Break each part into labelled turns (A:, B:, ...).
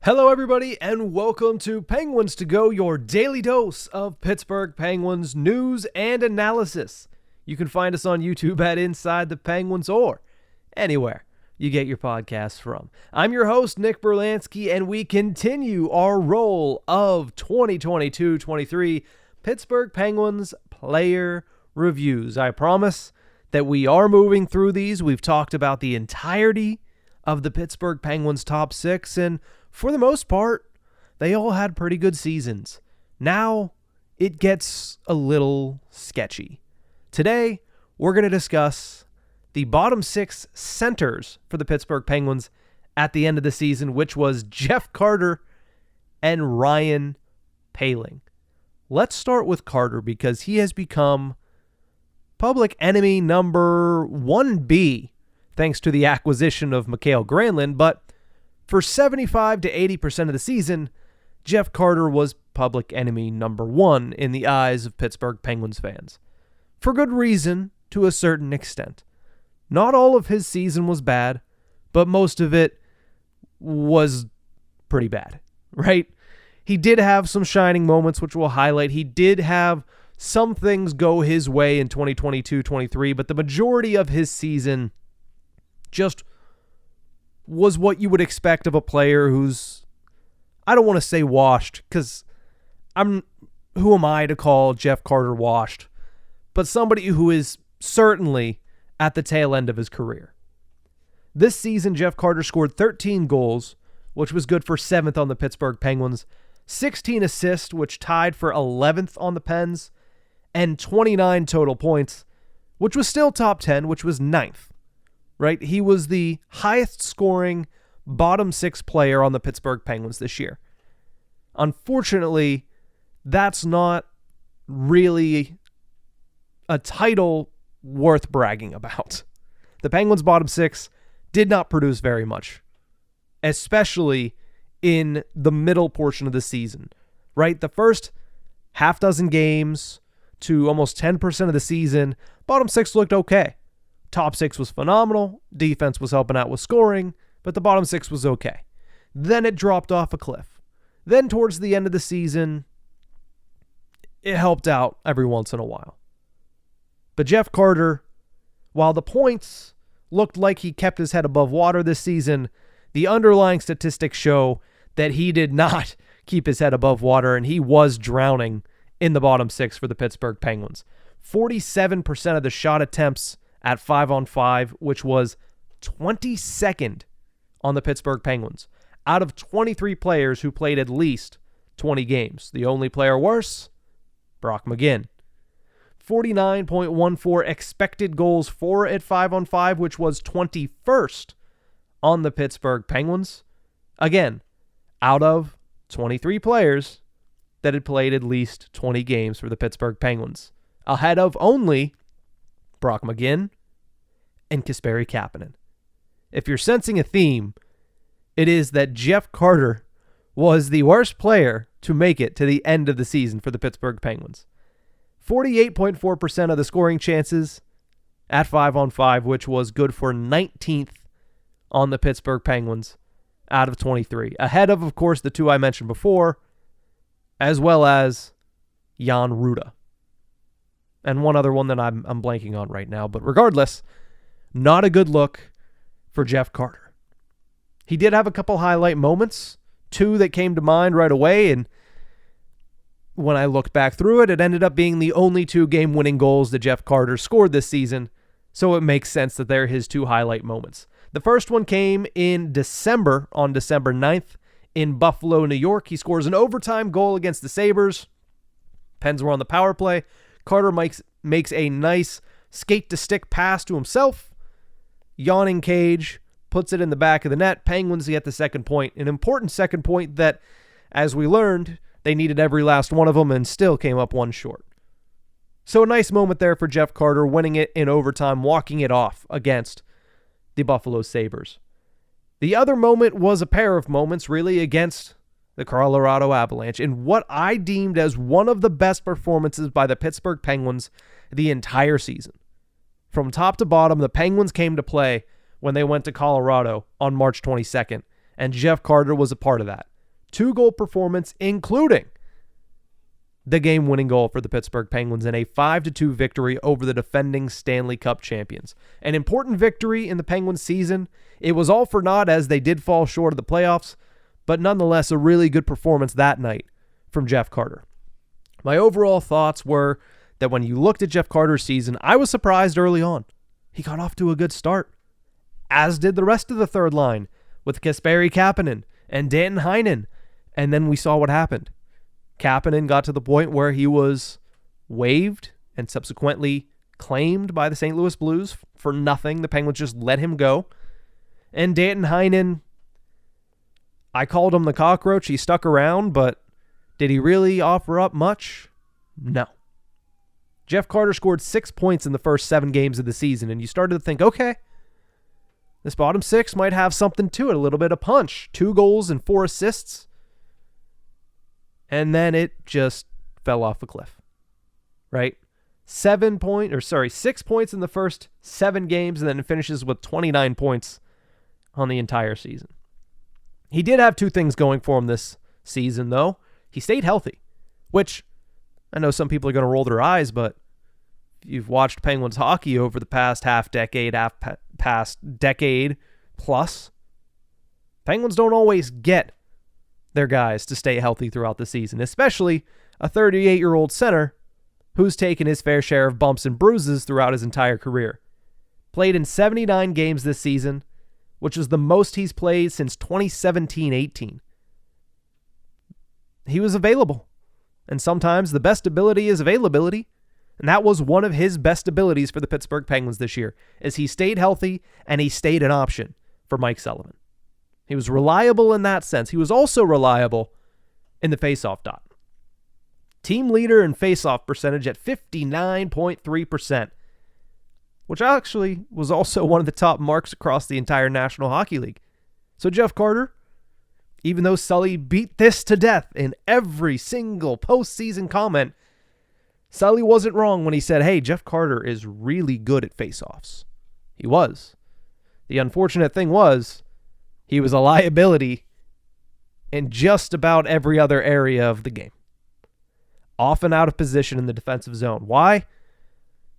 A: Hello, everybody, and welcome to Penguins to Go, your daily dose of Pittsburgh Penguins news and analysis. You can find us on YouTube at Inside the Penguins or anywhere you get your podcasts from. I'm your host, Nick Brlansky, and we continue our roll of 2022-23 Pittsburgh Penguins player reviews. I promise that we are moving through these. We've talked about the entirety of the Pittsburgh Penguins top six, and for the most part, they all had pretty good seasons. Now, it gets a little sketchy. Today, we're going to discuss the bottom six centers for the Pittsburgh Penguins at the end of the season, which was Jeff Carter and Ryan Poehling. Let's start with Carter because he has become public enemy number 1B thanks to the acquisition of Mikael Granlund, but for 75 to 80% of the season, Jeff Carter was public enemy number 1 in the eyes of Pittsburgh Penguins fans. For good reason, to a certain extent. Not all of his season was bad, but most of it was pretty bad, right? He did have some shining moments, which we'll highlight. He did have some things go his way in 2022-23, but the majority of his season just was what you would expect of a player who's, I don't want to say washed, because who am I to call Jeff Carter washed, but somebody who is certainly at the tail end of his career. This season, Jeff Carter scored 13 goals, which was good for 7th on the Pittsburgh Penguins, 16 assists, which tied for 11th on the Pens, and 29 total points, which was still top 10, which was 9th. Right? He was the highest scoring bottom six player on the Pittsburgh Penguins this year. Unfortunately, that's not really a title worth bragging about. The Penguins' bottom six did not produce very much, especially in the middle portion of the season. Right? The first half dozen games to almost 10% of the season, bottom six looked okay. Top six was phenomenal. Defense was helping out with scoring, but the bottom six was okay. Then it dropped off a cliff. Then towards the end of the season, it helped out every once in a while. But Jeff Carter, while the points looked like he kept his head above water this season, the underlying statistics show that he did not keep his head above water, and he was drowning in the bottom six for the Pittsburgh Penguins. 47% of the shot attempts at 5-on-5, which was 22nd on the Pittsburgh Penguins, out of 23 players who played at least 20 games. The only player worse, Brock McGinn. 49.14 expected goals for at 5-on-5, which was 21st on the Pittsburgh Penguins. Again, out of 23 players that had played at least 20 games for the Pittsburgh Penguins. Ahead of only Brock McGinn and Kasperi Kapanen. If you're sensing a theme, it is that Jeff Carter was the worst player to make it to the end of the season for the Pittsburgh Penguins. 48.4% of the scoring chances at 5-on-5, which was good for 19th on the Pittsburgh Penguins out of 23. Ahead of course, the two I mentioned before, as well as Jan Ruda. And one other one that I'm blanking on right now. But regardless, not a good look for Jeff Carter. He did have a couple highlight moments, two that came to mind right away. And when I looked back through it, it ended up being the only two game-winning goals that Jeff Carter scored this season. So it makes sense that they're his two highlight moments. The first one came in December, on December 9th in Buffalo, New York. He scores an overtime goal against the Sabres. Pens were on the power play. Carter makes a nice skate-to-stick pass to himself. Yawning Cage puts it in the back of the net. Penguins get the second point. An important second point that, as we learned, they needed every last one of them and still came up one short. So a nice moment there for Jeff Carter, winning it in overtime, walking it off against the Buffalo Sabres. The other moment was a pair of moments, really, against the Colorado Avalanche, in what I deemed as one of the best performances by the Pittsburgh Penguins the entire season. From top to bottom, the Penguins came to play when they went to Colorado on March 22nd, and Jeff Carter was a part of that. 2-goal performance, including the game-winning goal for the Pittsburgh Penguins in a 5-2 victory over the defending Stanley Cup champions. An important victory in the Penguins season. It was all for naught as they did fall short of the playoffs, but nonetheless a really good performance that night from Jeff Carter. My overall thoughts were that when you looked at Jeff Carter's season, I was surprised early on. He got off to a good start, as did the rest of the third line with Kasperi Kapanen and Danton Heinen, and then we saw what happened. Kapanen got to the point where he was waived and subsequently claimed by the St. Louis Blues for nothing. The Penguins just let him go. And Danton Heinen, I called him the cockroach. He stuck around, but did he really offer up much? No. Jeff Carter scored 6 points in the first 7 games of the season, and you started to think, okay, this bottom 6 might have something to it, a little bit of punch. 2 goals and 4 assists. And then it just fell off a cliff, right? 6 points in the first 7 games, and then it finishes with 29 points on the entire season. He did have 2 things going for him this season, though. He stayed healthy, which I know some people are going to roll their eyes, but if you've watched Penguins hockey over the past past decade plus, Penguins don't always get their guys to stay healthy throughout the season, especially a 38-year-old center who's taken his fair share of bumps and bruises throughout his entire career. Played in 79 games this season, which is the most he's played since 2017-18. He was available, and sometimes the best ability is availability, and that was one of his best abilities for the Pittsburgh Penguins this year, as he stayed healthy and he stayed an option for Mike Sullivan. He was reliable in that sense. He was also reliable in the faceoff dot. Team leader in faceoff percentage at 59.3%, which actually was also one of the top marks across the entire National Hockey League. So Jeff Carter, even though Sully beat this to death in every single postseason comment, Sully wasn't wrong when he said, hey, Jeff Carter is really good at faceoffs. He was. The unfortunate thing was, he was a liability in just about every other area of the game. Often out of position in the defensive zone. Why?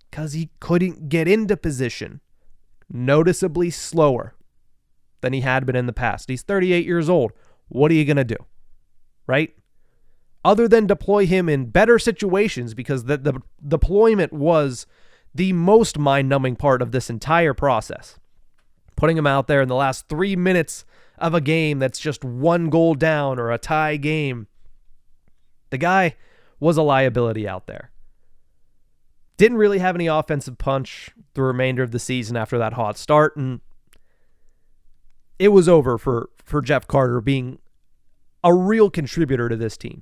A: Because he couldn't get into position. Noticeably slower than he had been in the past. He's 38 years old. What are you going to do? Right? Other than deploy him in better situations, because the deployment was the most mind-numbing part of this entire process. Putting him out there in the last 3 minutes of a game that's just 1 goal down or a tie game. The guy was a liability out there. Didn't really have any offensive punch the remainder of the season after that hot start, and it was over for Jeff Carter being a real contributor to this team.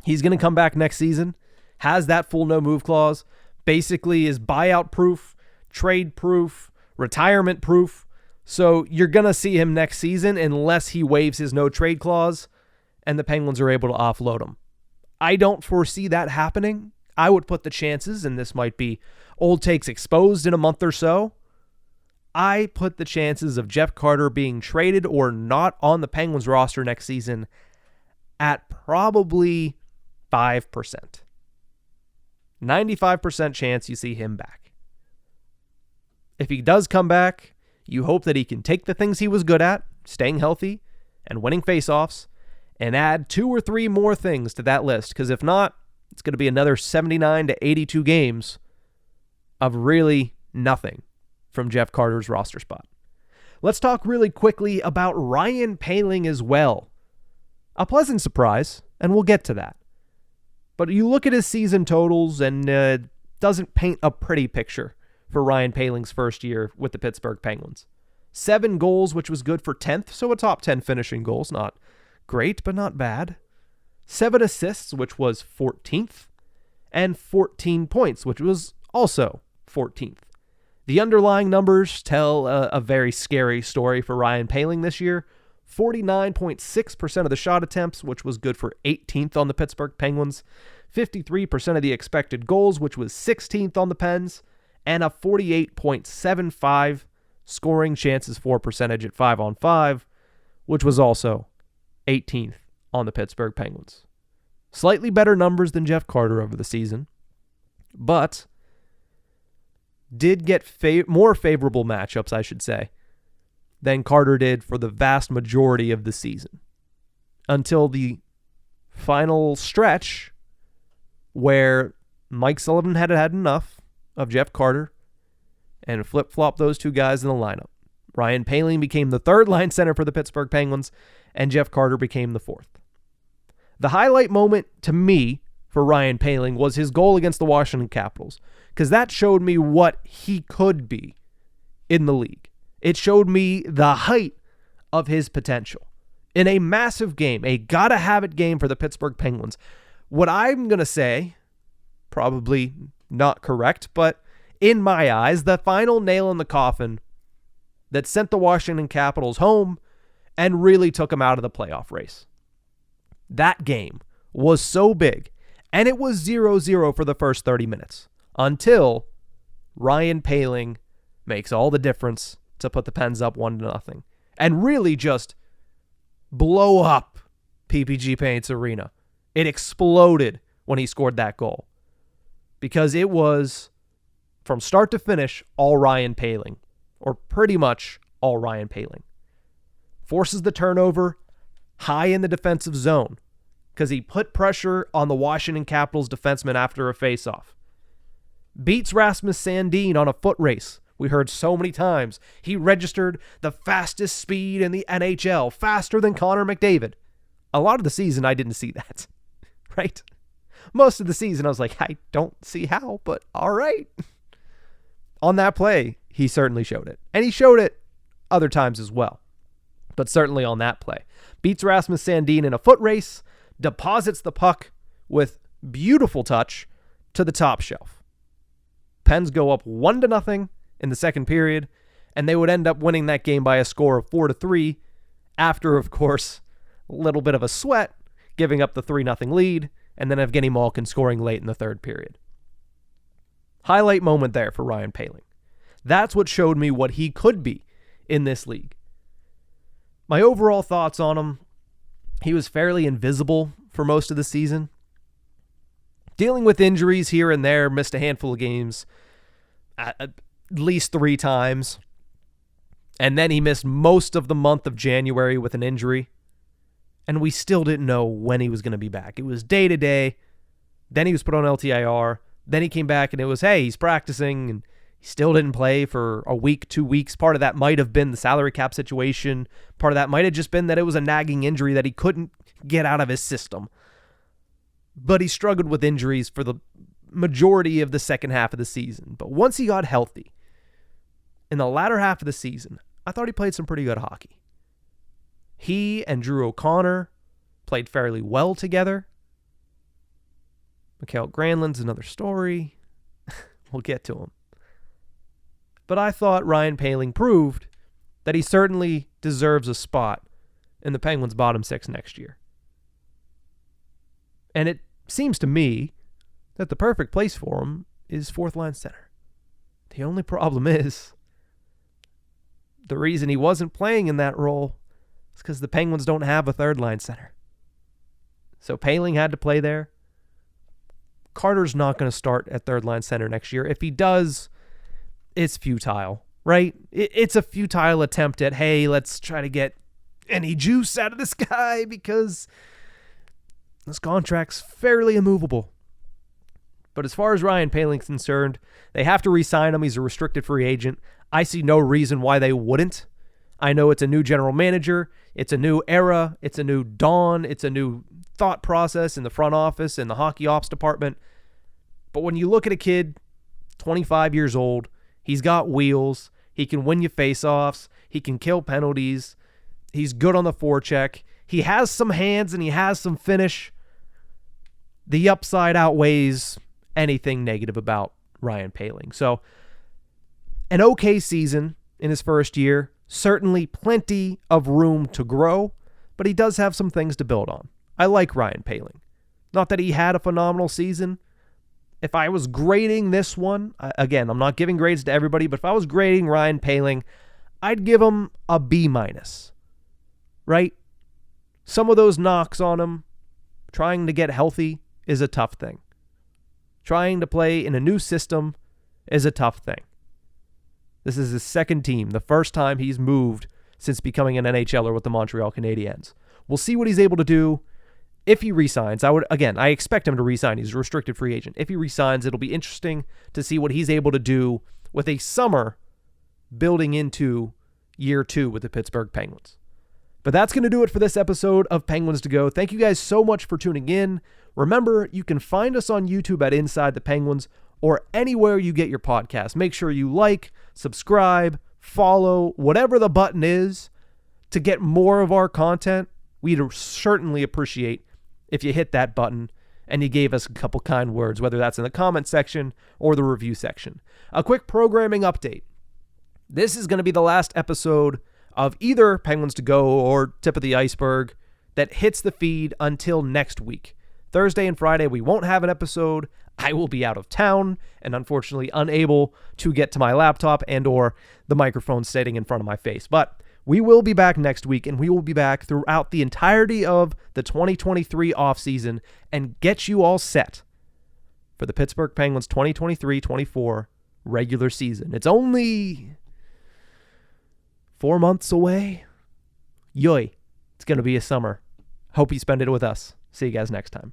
A: He's going to come back next season, has that full no-move clause, basically is buyout proof, trade proof, retirement proof. So you're going to see him next season unless he waives his no-trade clause and the Penguins are able to offload him. I don't foresee that happening. I would put the chances, and this might be old takes exposed in a month or so, I put the chances of Jeff Carter being traded or not on the Penguins roster next season at probably 5%. 95% chance you see him back. If he does come back, you hope that he can take the things he was good at, staying healthy and winning faceoffs, and add 2 or 3 more things to that list, because if not, it's going to be another 79 to 82 games of really nothing from Jeff Carter's roster spot. Let's talk really quickly about Ryan Poehling as well. A pleasant surprise, and we'll get to that. But you look at his season totals, and it doesn't paint a pretty picture for Ryan Poehling's first year with the Pittsburgh Penguins. 7 goals, which was good for 10th, so a top 10 finishing goals. Not great, but not bad. 7 assists, which was 14th, and 14 points, which was also 14th. The underlying numbers tell a very scary story for Ryan Poehling this year. 49.6% of the shot attempts, which was good for 18th on the Pittsburgh Penguins. 53% of the expected goals, which was 16th on the Pens. And a 48.75 scoring chances for percentage at 5-on-5, which was also 18th on the Pittsburgh Penguins. Slightly better numbers than Jeff Carter over the season, but did get more favorable matchups, I should say, than Carter did for the vast majority of the season. Until the final stretch where Mike Sullivan had enough of Jeff Carter and flip-flopped those two guys in the lineup. Ryan Poehling became the third-line center for the Pittsburgh Penguins, and Jeff Carter became the fourth. The highlight moment to me for Ryan Poehling was his goal against the Washington Capitals, because that showed me what he could be in the league. It showed me the height of his potential. In a massive game, a gotta-have-it game for the Pittsburgh Penguins. What I'm going to say, probably not correct, but in my eyes, the final nail in the coffin that sent the Washington Capitals home and really took them out of the playoff race. That game was so big, and it was 0-0 for the first 30 minutes until Ryan Poehling makes all the difference to put the Pens up 1-0 and really just blow up PPG Paints Arena. It exploded when he scored that goal because it was, from start to finish, all Ryan Poehling, or pretty much all Ryan Poehling. Forces the turnover high in the defensive zone because he put pressure on the Washington Capitals defenseman after a faceoff. Beats Rasmus Sandin on a foot race. We heard so many times he registered the fastest speed in the NHL, faster than Connor McDavid. A lot of the season, I didn't see that, right? Most of the season, I was like, I don't see how, but all right. On that play, he certainly showed it. And he showed it other times as well, but certainly on that play. Beats Rasmus Sandin in a foot race, deposits the puck with beautiful touch to the top shelf. Pens go up 1-0 in the second period, and they would end up winning that game by a score of 4-3 after, of course, a little bit of a sweat, giving up the 3-0 lead, and then Evgeny Malkin scoring late in the third period. Highlight moment there for Ryan Poehling. That's what showed me what he could be in this league. My overall thoughts on him, he was fairly invisible for most of the season. Dealing with injuries here and there, missed a handful of games at least 3 times. And then he missed most of the month of January with an injury. And we still didn't know when he was going to be back. It was day to day. Then he was put on LTIR. Then he came back and it was, hey, he's practicing. And he still didn't play for a week, 2 weeks. Part of that might have been the salary cap situation. Part of that might have just been that it was a nagging injury that he couldn't get out of his system. But he struggled with injuries for the majority of the second half of the season. But once he got healthy, in the latter half of the season, I thought he played some pretty good hockey. He and Drew O'Connor played fairly well together. Mikael Granlund's another story. We'll get to him. But I thought Ryan Poehling proved that he certainly deserves a spot in the Penguins' bottom 6 next year. And it seems to me that the perfect place for him is fourth-line center. The only problem is the reason he wasn't playing in that role is because the Penguins don't have a third-line center. So Poehling had to play there. Carter's not going to start at third-line center next year. If he does, it's futile, right? It's a futile attempt at, hey, let's try to get any juice out of this guy because this contract's fairly immovable. But as far as Ryan Poehling's concerned, they have to re-sign him. He's a restricted free agent. I see no reason why they wouldn't. I know it's a new general manager. It's a new era. It's a new dawn. It's a new thought process in the front office and the hockey ops department. But when you look at a kid, 25 years old, he's got wheels. He can win you faceoffs. He can kill penalties. He's good on the forecheck. He has some hands and he has some finish. The upside outweighs anything negative about Ryan Poehling. So, an okay season in his first year. Certainly plenty of room to grow, but he does have some things to build on. I like Ryan Poehling. Not that he had a phenomenal season. If I was grading this one, again, I'm not giving grades to everybody, but if I was grading Ryan Poehling, I'd give him a B-, right? some of those knocks on him, trying to get healthy is a tough thing. Trying to play in a new system is a tough thing. This is his second team, the first time he's moved since becoming an NHLer with the Montreal Canadiens. We'll see what he's able to do if he resigns. I expect him to resign. He's a restricted free agent. If he resigns, it'll be interesting to see what he's able to do with a summer building into year 2 with the Pittsburgh Penguins. But that's going to do it for this episode of Penguins to Go. Thank you guys so much for tuning in. Remember, you can find us on YouTube at Inside the Penguins or anywhere you get your podcast. Make sure you like, subscribe, follow, whatever the button is to get more of our content. We'd certainly appreciate if you hit that button and you gave us a couple kind words, whether that's in the comment section or the review section. A quick programming update. This is going to be the last episode of either Penguins to Go or Tip of the Ice-Burgh that hits the feed until next week. Thursday and Friday, we won't have an episode. I will be out of town and unfortunately unable to get to my laptop and or the microphone sitting in front of my face. But we will be back next week, and we will be back throughout the entirety of the 2023 offseason and get you all set for the Pittsburgh Penguins 2023-24 regular season. It's only 4 months away. Yoy. It's going to be a summer. Hope you spend it with us. See you guys next time.